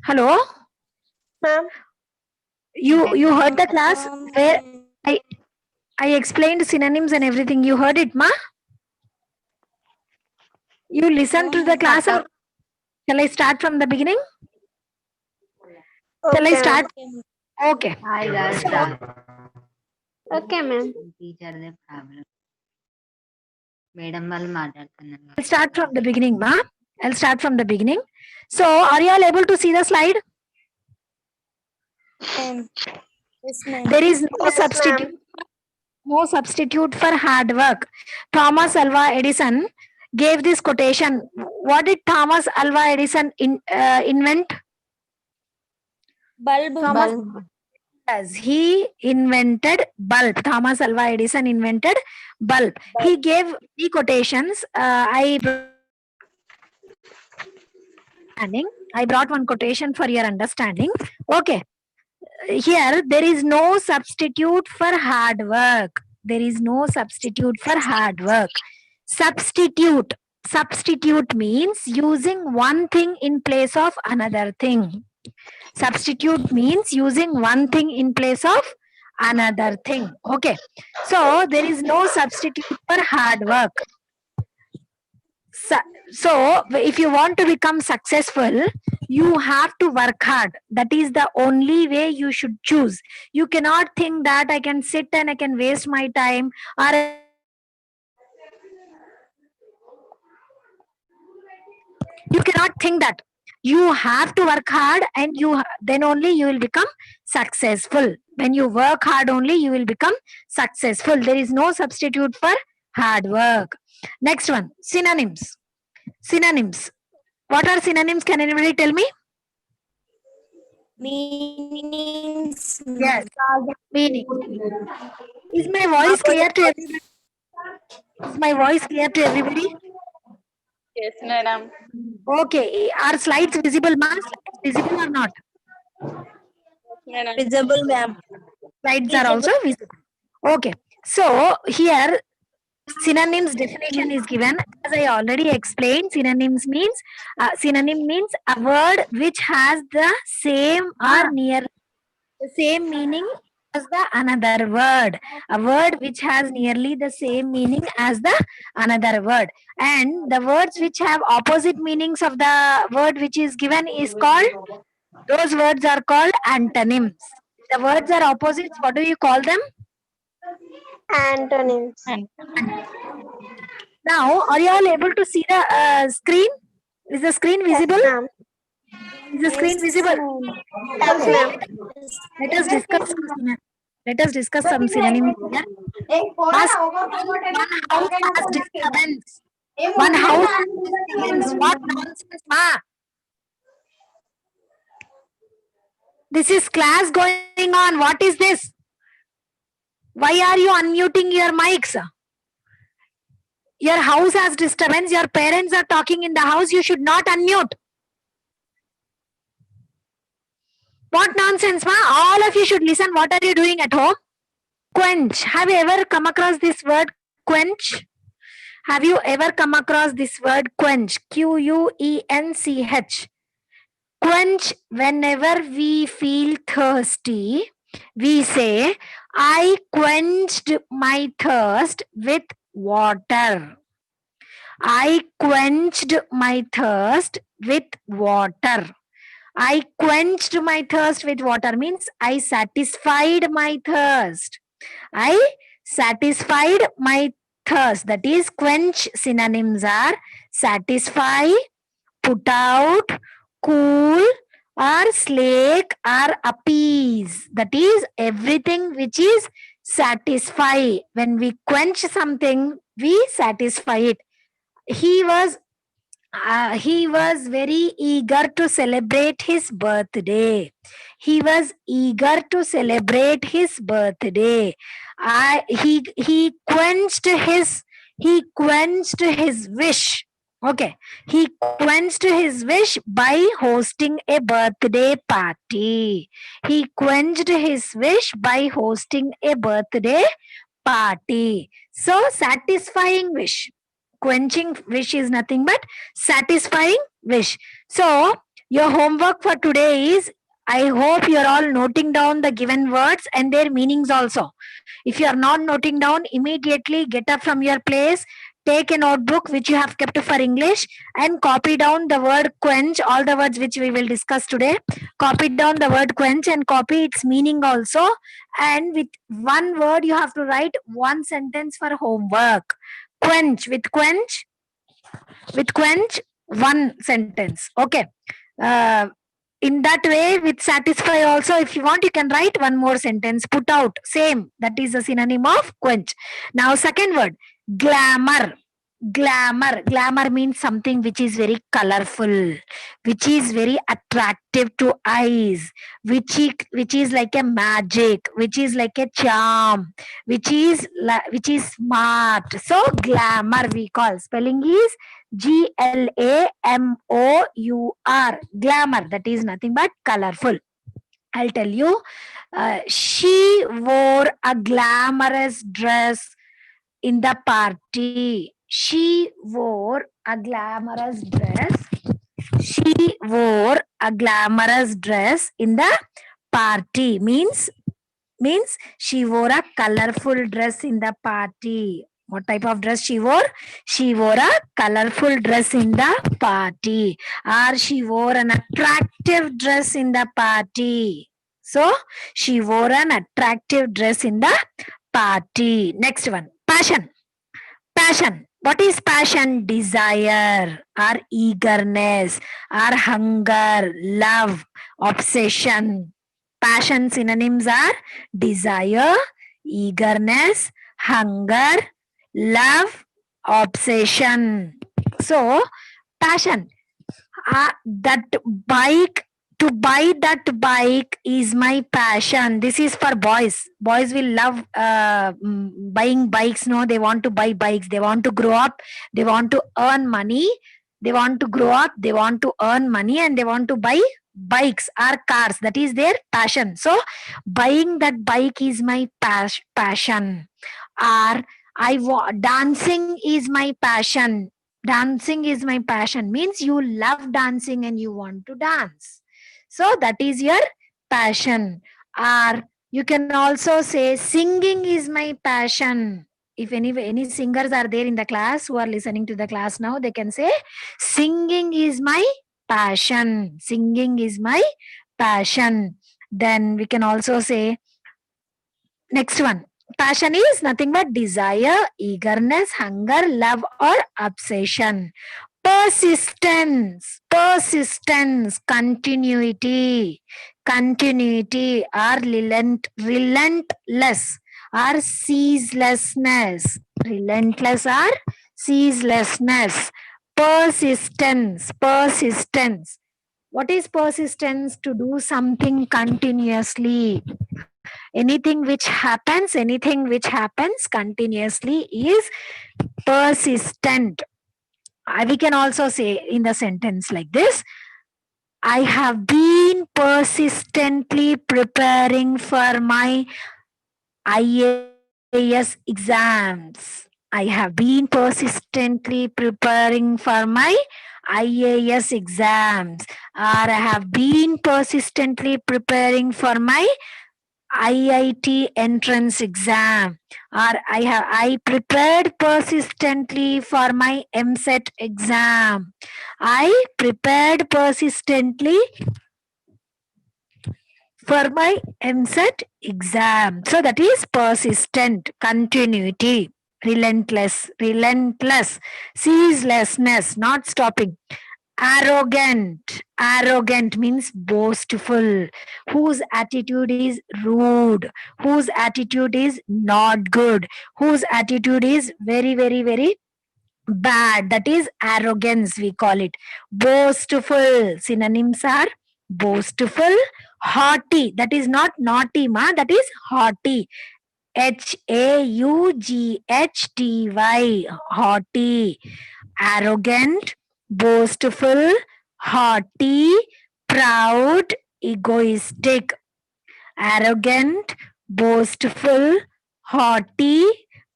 Hello? Ma'am. You heard the class where I explained synonyms and everything. You heard it, ma? You listened to the class or shall I start from the beginning? Shall I Okay, start? ma'am. Okay. Hi guys, Okay, ma'am. Teacher they problem madam వాళ్ళు మాట్లాడుతున్నారు. I'll start from the beginning, ma. I'll start from the beginning. So, are you all able to see the slide? Yes, ma'am. There is no Yes, substitute. No substitute for hard work. Thomas Alva Edison gave this quotation. What did Thomas Alva Edison invent? Bulb. Yes, he invented bulb. Thomas Alva Edison invented bulb. He gave the quotations. I brought one quotation for your understanding. Okay. Here, there is no substitute for hard work. There is no substitute for hard work. Substitute. Substitute means using one thing in place of another thing. Substitute means using one thing in place of another thing. Okay. So, there is no substitute for hard work. So, if you want to become successful, you have to work hard. That is the only way you should choose. You cannot think that I can sit and I can waste my time, or you cannot think that. You have to work hard, and then only you will become successful. When you work hard only, you will become successful. There is no substitute for hard work. Next one, synonyms. Synonyms. What are synonyms? Can anybody tell me? Meanings. Yes. Meaning. Is my voice clear to everybody? Is my voice clear to everybody? Yes, madam. Okay. Are slides visible, ma'am? Slides visible or not? Madam. Visible, ma'am. Slides are also visible. Okay. So here synonyms definition is given. As I already explained, synonym means a word which has the same or near the same meaning as the another word. A word which has nearly the same meaning as the another word. And the words which have opposite meanings of the word which is given is called, those words are called antonyms. The words are opposites. What do you call them? Antonyms. Now, are you all able to see the screen? Is the screen visible? Yes, ma'am. Is the screen visible? Yes, ma'am. Let us discuss. Let us discuss some synonyms here. First, one house has disturbance. One house has disturbance. What nonsense, ma? This is class going on. What is this? Why are you unmuting your mics? Your house has disturbance. Your parents are talking in the house. You should not unmute. What nonsense, ma? All of you should listen. What are you doing at home? Quench. Have you ever come across this word quench? Have you ever come across this word quench? Quench. Quench, whenever we feel thirsty, we say, I quenched my thirst with water. I quenched my thirst with water. I quenched my thirst with water means I satisfied my thirst. I satisfied my thirst. That is, quench synonyms are satisfy, put out, cool, or slake, or appease. That is, everything which is satisfy. When we quench something, we satisfy it. He was very eager to celebrate his birthday. He was eager to celebrate his birthday. He quenched his wish. Okay, he quenched his wish by hosting a birthday party. He quenched his wish by hosting a birthday party. So, satisfying wish. Quenching wish is nothing but satisfying wish. So, Your homework for today is, I hope you're all noting down the given words and their meanings also. If you are not noting down, immediately get up from your place, take a notebook which you have kept for English, and copy down the word quench, all the words which we will discuss today. Copy down the word quench and copy its meaning also. And with one word, you have to write one sentence for homework. Quench, with quench, one sentence. Okay. In that way, with satisfy also, if you want, you can write one more sentence. Put out, same. That is a synonym of quench. Now, second word, glamour. Glamour means something which is very colorful, which is very attractive to eyes, which is like a magic, which is like a charm, which is smart. So glamour we call. Spelling is GLAMOUR. Glamour. That is nothing but colorful. I'll tell you. She wore a glamorous dress in the party. She wore a glamorous dress. She wore a glamorous dress in the party. Means she wore a colorful dress in the party. What type of dress she wore? She wore a colorful dress in the party. Or she wore an attractive dress in the party. So, she wore an attractive dress in the party. Next one, passion. Passion. What is passion? Desire, or eagerness, or hunger, love, obsession. Passion synonyms are desire, eagerness, hunger, love, obsession. So, passion. That bike, to buy that bike is my passion. This is for boys. Boys will love buying bikes. No, they want to buy bikes. They want to grow up. They want to earn money. They want to grow up. They want to earn money, and they want to buy bikes or cars. That is their passion. So buying that bike is my passion. Or dancing is my passion. Dancing is my passion means you love dancing and you want to dance. So that is your passion. Or you can also say singing is my passion. If any singers are there in the class who are listening to the class now, they can say singing is my passion. Singing is my passion. Then we can also say next one. Passion is nothing but desire, eagerness, hunger, love, or obsession. Persistence, continuity, or relentless, or ceaselessness. Relentless or ceaselessness. Persistence. What is persistence? To do something continuously. Anything which happens continuously is persistent. We can also say in the sentence like this: I have been persistently preparing for my IAS exams. I have been persistently preparing for my IAS exams. Or I have been persistently preparing for my IIT entrance exam. Or I prepared persistently for my MSET exam. I prepared persistently for my MSET exam. So that is persistent, continuity, relentless, ceaselessness, not stopping. Arrogant means boastful, whose attitude is rude, whose attitude is not good, whose attitude is very, very, very bad. That is arrogance, we call it. Boastful, synonyms are boastful, haughty, that is not naughty, that is haughty. HAUGHTY, haughty. Arrogant, boastful, haughty, proud, egoistic. Arrogant, boastful, haughty,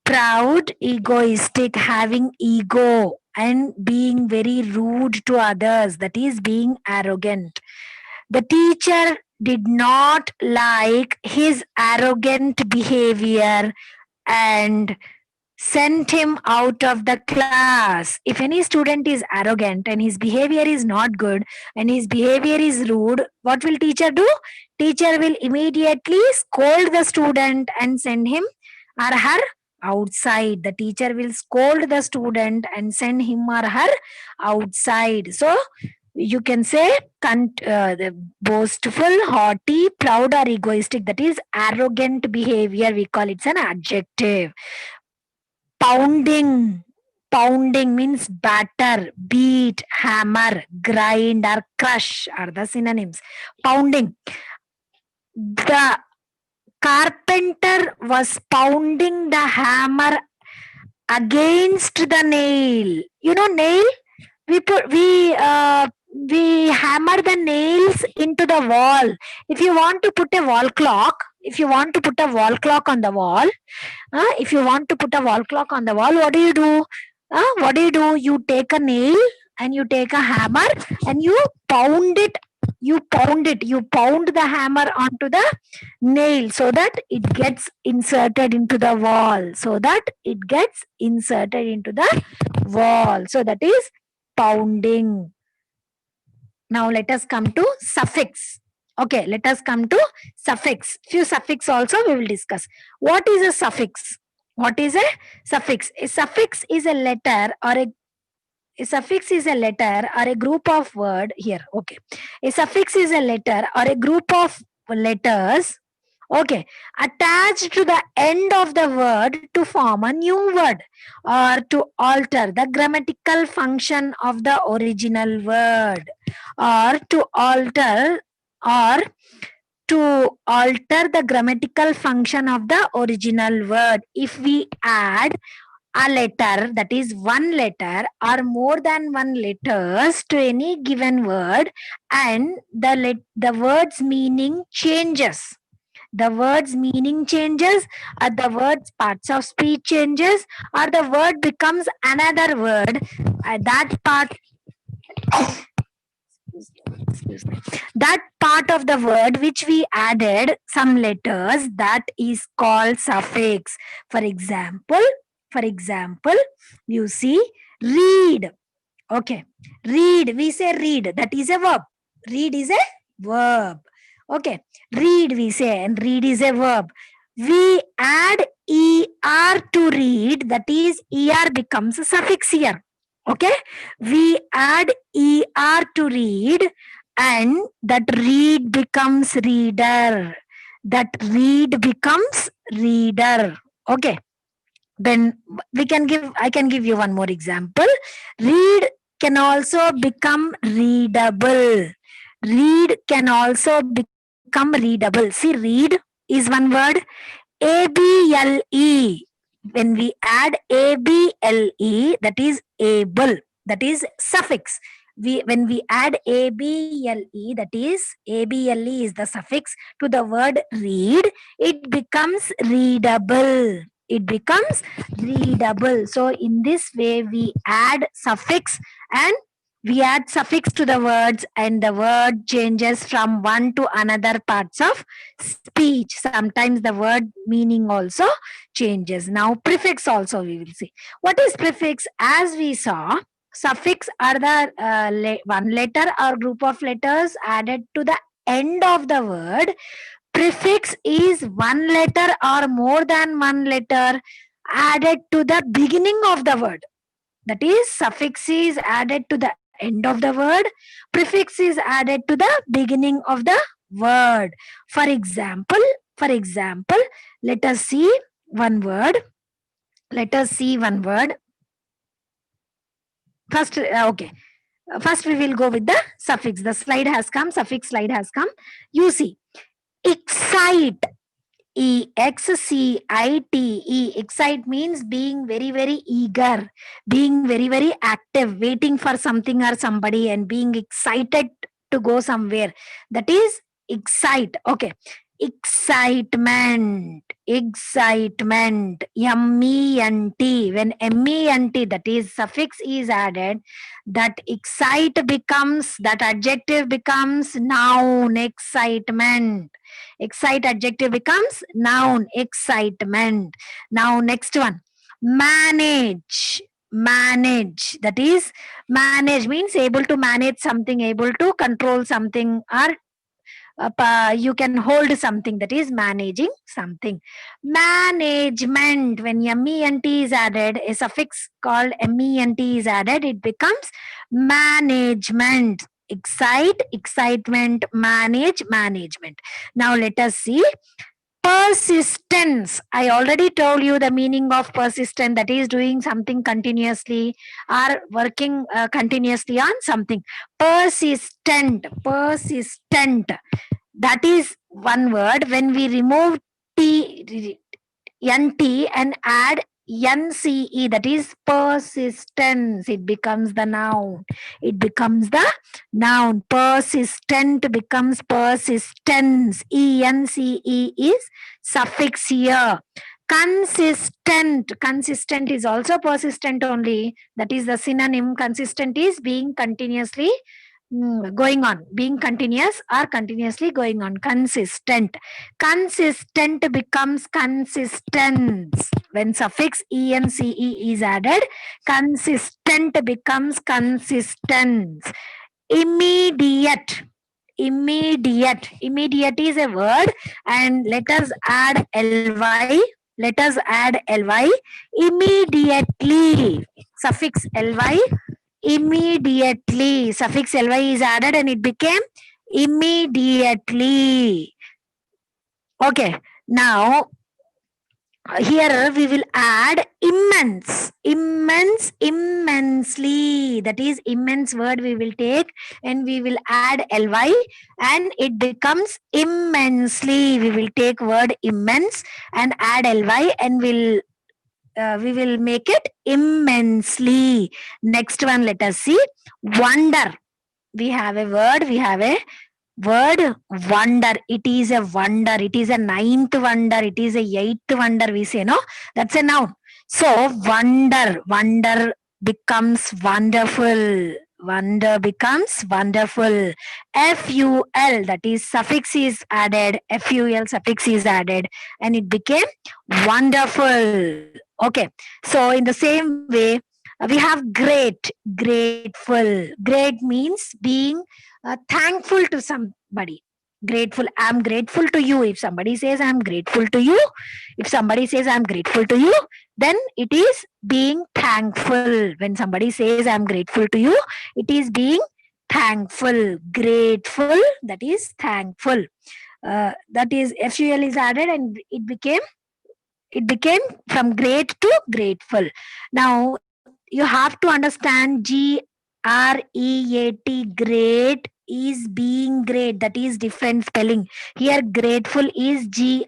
proud, egoistic, having ego. and being very rude to others, that is being arrogant. The teacher did not like his arrogant behavior and sent him out of the class. If any student is arrogant and his behavior is not good and his behavior is rude, what will teacher do? Teacher will immediately scold the student and send him or her outside. The teacher will scold the student and send him or her outside. So you can say the boastful, haughty, proud, or egoistic. That is arrogant behavior. We call it's an adjective. Pounding. Pounding means batter, beat, hammer, grind, or crush are the synonyms. Pounding. The carpenter was pounding the hammer against the nail. You know nail? We hammer the nails into the wall. If you want to put a wall clock, if you want to put a wall clock on the wall, if you want to put a wall clock on the wall, what do you do? What do you do? You take a nail and you take a hammer and you pound it. You pound it. You pound the hammer onto the nail so that it gets inserted into the wall. So that it gets inserted into the wall. So that is pounding. Now let us come to suffix. Okay, let us come to suffix. Few suffix also we will discuss. What is a suffix? What is a suffix? A suffix is a letter or a suffix is a letter or a group of word here. Okay. A suffix is a letter or a group of letters, okay, attached to the end of the word to form a new word or to alter the grammatical function of the original word or to alter the grammatical function of the original word. If we add a letter, that is one letter or more than one letters to any given word, and the word's meaning changes. The word's meaning changes, or the word's parts of speech changes, or the word becomes another word. That part that part of the word which we added some letters, that is called suffix. For example, you see read. Okay, read, we say read, that is a verb. Read is a verb. Okay, read we say, and read is a verb. We add er to read, that is er becomes a suffix here. Okay, we add er to read and that read becomes reader. That read becomes reader. Okay, then I can give you one more example. Read can also become readable. Read can also become readable. See, read is one word. ABLE. When we add ABLE, that is able. That is suffix. When we add ABLE, that is ABLE is the suffix to the word read, it becomes readable. It becomes readable. So in this way we add suffix and we add suffix to the words and the word changes from one to another parts of speech. Sometimes the word meaning also changes. Now prefix also we will see. What is prefix? As we saw, suffix are the one letter or group of letters added to the end of the word. Prefix is one letter or more than one letter added to the beginning of the word. That is, suffix is added to the end of the word. Prefix is added to the beginning of the word. For example, let us see one word. First, okay. First we will go with the suffix. The slide has come. Suffix slide has come. You see, excite. EXCITE. Excite means being very, very eager, being very, very active, waiting for something or somebody and being excited to go somewhere. That is excite. Okay. excitement, excitement, ment. When ment, that is suffix is added, that excite becomes, that adjective becomes noun, excitement. Excite adjective becomes noun, excitement. Now next one, manage, manage, that is manage means able to manage something, able to control something, or you can hold something, that is managing something. Management, when ment is added, a suffix called ment is added, it becomes management. Excite, excitement, manage, management. Now let us see persistence. I already told you the meaning of persistent, that is doing something continuously or working continuously on something. Persistent, persistent, that is one word. When we remove t nt and add nce, that is persistence, it becomes the noun, it becomes the noun. Persistent becomes persistence, ence is suffix here. Consistent, consistent is also persistent only, that is the synonym. Consistent is being continuously going on, being continuous or continuously going on. Consistent, consistent becomes consistence. When suffix ence is added, consistent becomes consistence. Immediate, immediate, immediate is a word, and let us add ly, let us add ly, immediately, suffix ly, immediately, suffix ly is added and it became immediately. Okay, now here we will add immense, immense, immensely, that is immense word we will take and we will add ly and it becomes immensely. We will take word immense and add ly and we will make it immensely. Next one, let us see wonder. We have a word, we have a word wonder. It is a wonder, it is a ninth wonder, it is a eighth wonder, we say, no, that's a noun. So wonder, wonder becomes wonderful, wonder becomes wonderful. ful, that is suffix is added, ful suffix is added and it became wonderful. Okay, so in the same way we have great, grateful. Great means being thankful to somebody. Grateful, I'm grateful to you. If somebody says I'm grateful to you, if somebody says I'm grateful to you, then it is being thankful. When somebody says I'm grateful to you, it is being thankful. Grateful, that is thankful. That is ful is added and it became from great to grateful. Now you have to understand great, great is being great, that is different spelling. Here grateful is grate,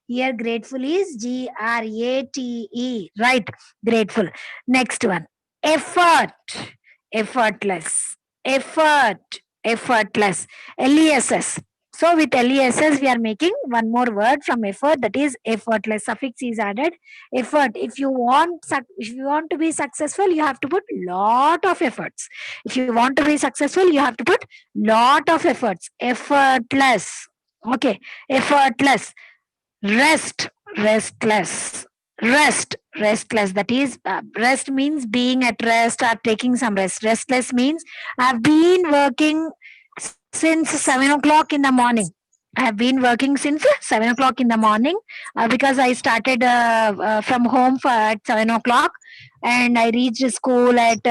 here grateful is grate, right? Grateful. Next one, effort, effortless, effort, effortless, less. So with less we are making one more word from effort, that is effortless. Suffix is added, effort. If you want to be successful, you have to put lot of efforts. If you want to be successful, you have to put lot of efforts. Effortless. Okay, effortless. Rest, restless. Rest, restless, that is rest means being at rest or taking some rest. Restless means I've been working since 7 o'clock in the morning. I have been working since 7 o'clock in the morning because I started from home at 7 o'clock and I reached school at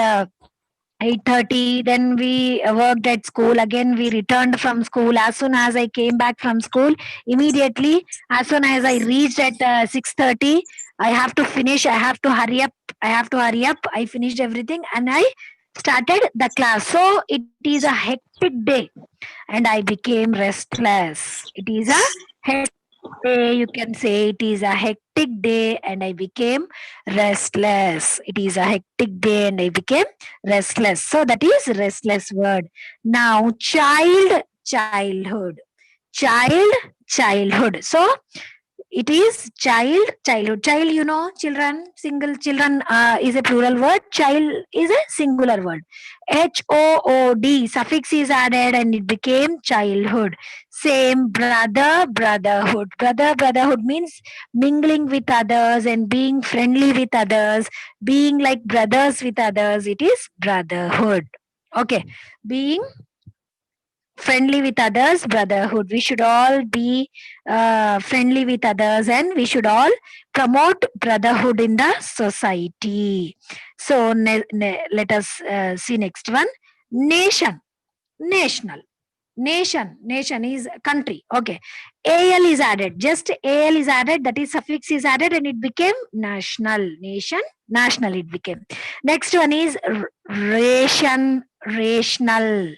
8:30. Then we worked at school. Again, we returned from school. As soon as I came back from school, immediately, as soon as I reached at 6:30, I have to finish. I have to hurry up. I finished everything and I started the class. So it is a hectic day and I became restless. It is a hectic day. You can say it is a hectic day and I became restless. It is a hectic day and I became restless. So that is restless word. Now child, childhood. child, childhood. So it is child, childhood. Child, you know, children, single children is a plural word. Child is a singular word. HOOD suffix is added and it became childhood. Same, brother, brotherhood. Brother, brotherhood means mingling with others and being friendly with others, being like brothers with others. It is brotherhood. Okay, being friendly with others, brotherhood. We should all be friendly with others and we should all promote brotherhood in the society. So let us see next one. Nation, national. Nation is country. Okay, al is added, just al is added, that is suffix is added and it became national. Nation, national it became. Next one is ration, rational.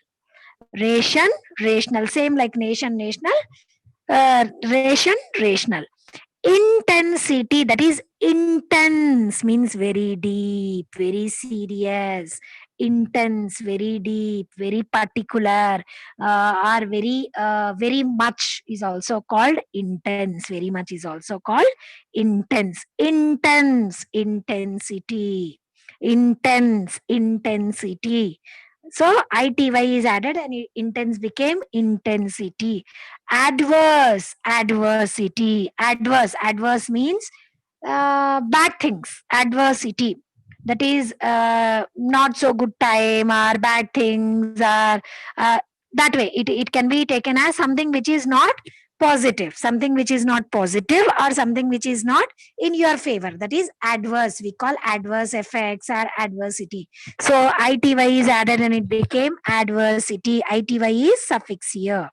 Ration, rational, same like nation, national. Ration, rational. Intensity, that is intense, means very deep, very serious. Intense, very deep, very particular, or very much is also called intense. Very much is also called intense. Intense, intensity. Intense, intensity. So ity is added and intense became intensity. Adverse, adversity. Adverse, adverse means bad things. Adversity, that is not so good time or bad things, or that way it can be taken as something which is not positive, something which is not positive, or something which is not in your favor. That is adverse. We call adverse effects or adversity. So ity is added and it became adversity. Ity is suffix here.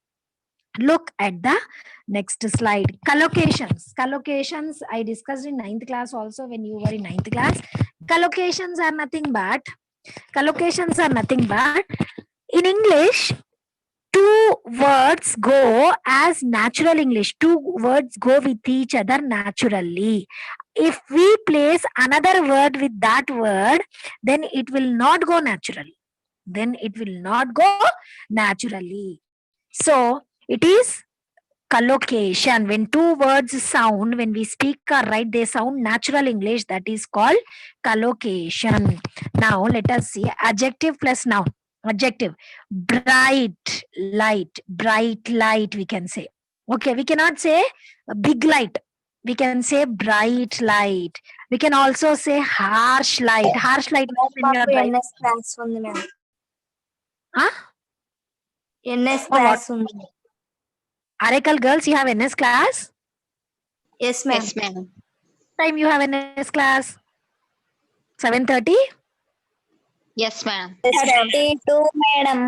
Look at the next slide. Collocations. Collocations I discussed in 9th class also when you were in 9th class. Collocations are nothing but in English, two words go as natural English. Two words go with each other naturally. If we place another word with that word, then it will not go naturally. Then it will not go naturally. So it is collocation. When two words sound, when we speak or write, they sound natural English. That is called collocation. Now let us see adjective plus noun. Adjective, bright light we can say. Okay, we cannot say big light. We can say bright light. We can also say harsh light. Harsh light means when you are మాకు driving. NS class ఉంది ma'am. Huh? NS Oh, what? Class ఉంది. Arakal girls, you have NS class? Yes ma'am. Yes, ma'am. Time you have NS class? 7:30? Yes, ma'am. 32 madam.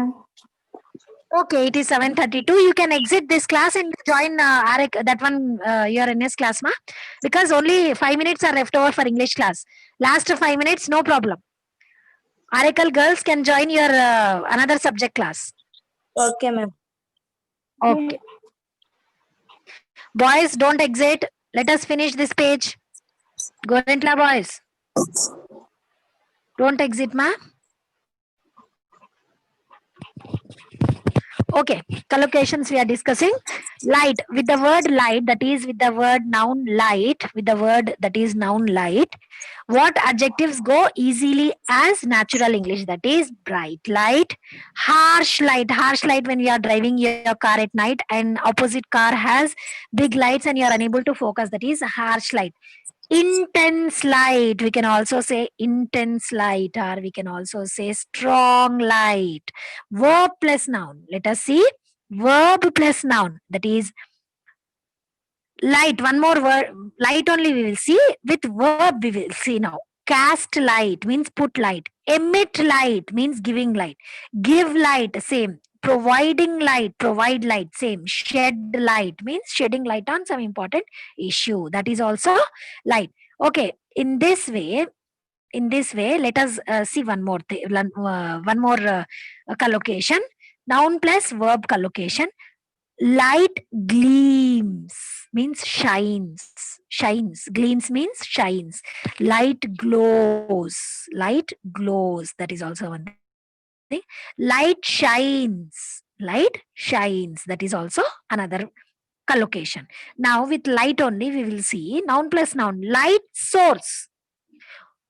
Okay, it is 7:32. You can exit this class and join Arak, that one, your NS class, ma? Because only 5 minutes are left over for English class. Last 5 minutes, no problem. Arakal girls can join your another subject class. Okay ma'am. Okay. Boys, don't exit. Let us finish this page. Gorentla boys. Don't exit, ma. Okay, collocations we are discussing. Light, with the word light, that is with the word noun light, with the word that is noun light, what adjectives go easily as natural English? That is bright light, harsh light. Harsh light when you are driving your car at night and opposite car has big lights and you are unable to focus. That is harsh light. Intense light, we can also say intense light, or we can also say strong light. Verb plus noun, let us see verb plus noun, that is light. One more word, light only we will see. With verb we will see now. Cast light means put light. Emit light means giving light. Give light, same. Providing light, provide light, same. Shed light means shedding light on some important issue, that is also light. Okay, in this way, let us see one more collocation. Noun plus verb collocation. Light gleams means shines. Gleams means shines. Light glows. That is also one thing. Light shines Light shines. That is also another collocation. Now with light only we will see noun plus noun. Light source.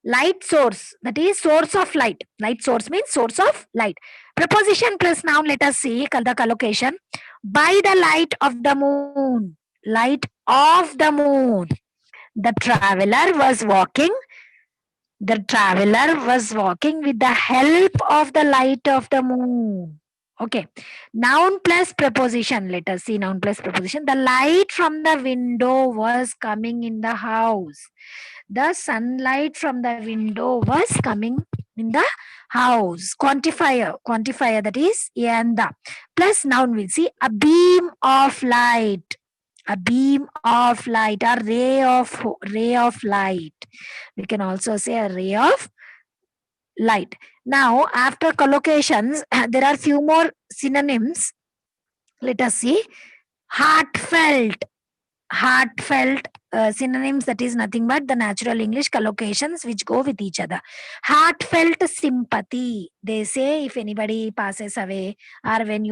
Light source, that is source of light. Light source means source of light. Preposition plus noun, let us see the collocation. By the light of the moon. Light of the moon. The traveler was walking. The traveler was walking with the help of the light of the moon. Okay. Noun plus preposition. Let us see noun plus preposition. The light from the window was coming in the house. The sunlight from the window was coming in the house. Quantifier, that is and the. Plus noun will see a beam of light. A beam of light, a ray of light. We can also say a ray of light. Now, after collocations, there are few more synonyms. Let us see. Heartfelt. Synonyms, that is nothing but the natural English collocations which go with each other. Heartfelt sympathy. They say if anybody passes away, or when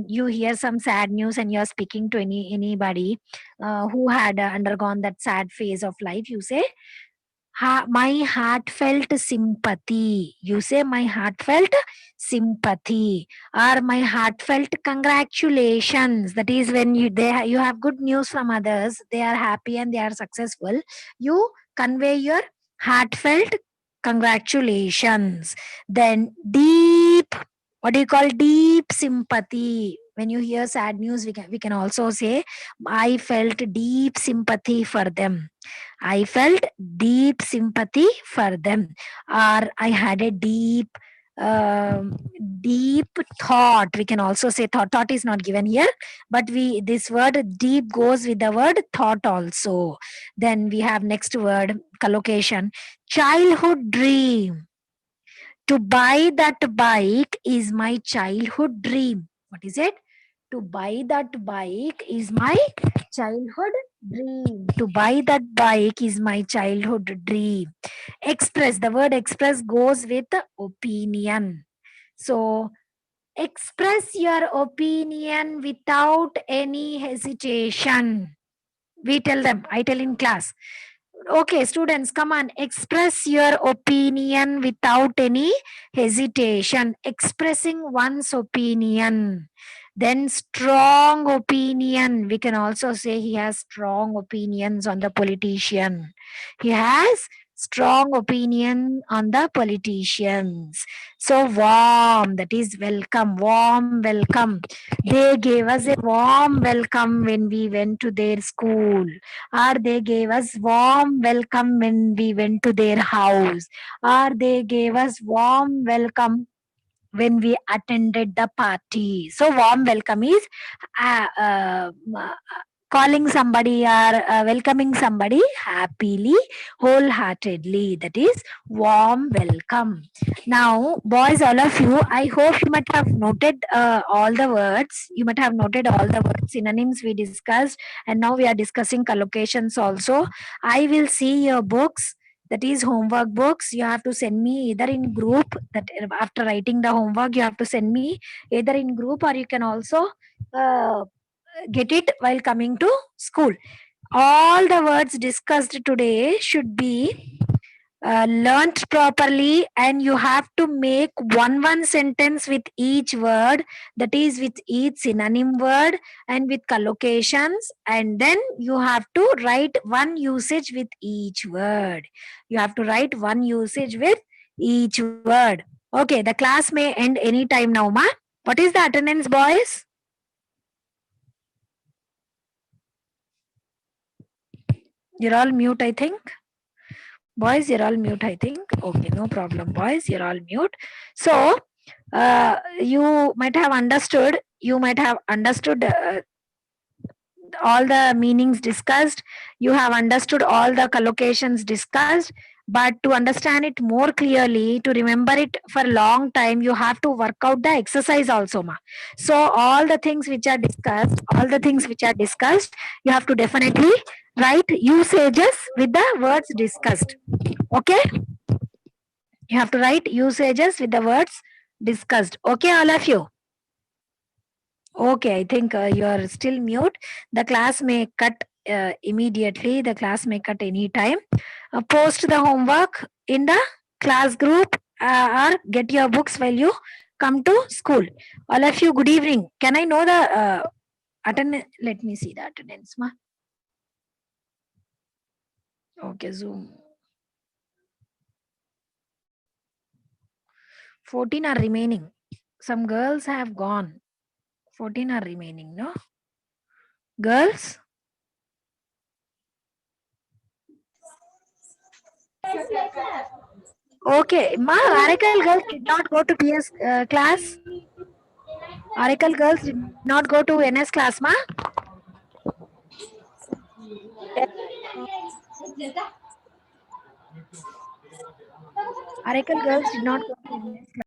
you hear some sad news and you're speaking to anybody who had undergone that sad phase of life, you say my heartfelt sympathy. You say my heartfelt sympathy, or my heartfelt congratulations. That is when you have good news from others, they are happy and they are successful, you convey your heartfelt congratulations. Then deep, what do you call deep sympathy? When you hear sad news, we can also say I felt deep sympathy for them. I felt deep sympathy for them, or I had a deep deep thought. We can also say thought is not given here, but this word deep goes with the word thought also. Then we have next word collocation, childhood dream. To buy that bike is my childhood dream. What is it? To buy that bike is my childhood dream. To buy that bike is my childhood dream. Express, the word express goes with opinion. So, express your opinion without any hesitation. We tell them, I tell in class. Okay, students, come on, express your opinion without any hesitation. Expressing one's opinion. Then strong opinion. We can also say he has strong opinions on the politician. He has strong opinion on the politicians. So warm, that is welcome, warm welcome. They gave us a warm welcome when we went to their school, or they gave us warm welcome when we went to their house, or they gave us warm welcome when we attended the party. So warm welcome is calling somebody or welcoming somebody happily, wholeheartedly. That is warm welcome. Now, boys, all of you, I hope you might have noted all the words. You might have noted all the words, synonyms we discussed, and now we are discussing collocations also. I will see your books, that is homework books. You have to send me either in group, that after writing the homework you have to send me either in group, or you can also get it while coming to school. All the words discussed today should be learnt properly, and you have to make one sentence with each word, that is with each synonym word and with collocations, and then you have to write one usage with each word. You have to write one usage with each word. Okay, the class may end any time now, ma. What is the attendance, boys? You're all mute, I think. Boys, you're all mute, I think. Okay, no problem, boys, you're all mute. So, you might have understood, all the meanings discussed. You have understood all the collocations discussed. But to understand it more clearly, to remember it for a long time, you have to work out the exercise also, ma. So all the things which are discussed, you have to definitely write usages with the words discussed. Okay? You have to write usages with the words discussed. Okay, all of you? Okay, I think you are still mute. The class may cut immediately. The class may cut any time. Post the homework in the class group or get your books while you come to school. All of you, good evening. Can I know the attendance? Let me see the attendance, ma. Okay, Zoom. 14 are remaining. Some girls have gone. 14 are remaining, no? Girls? Okay, ma, Oracle girls did not go to PS class. Oracle girls did not go to NS class, ma. Oracle girls did not go to NS class.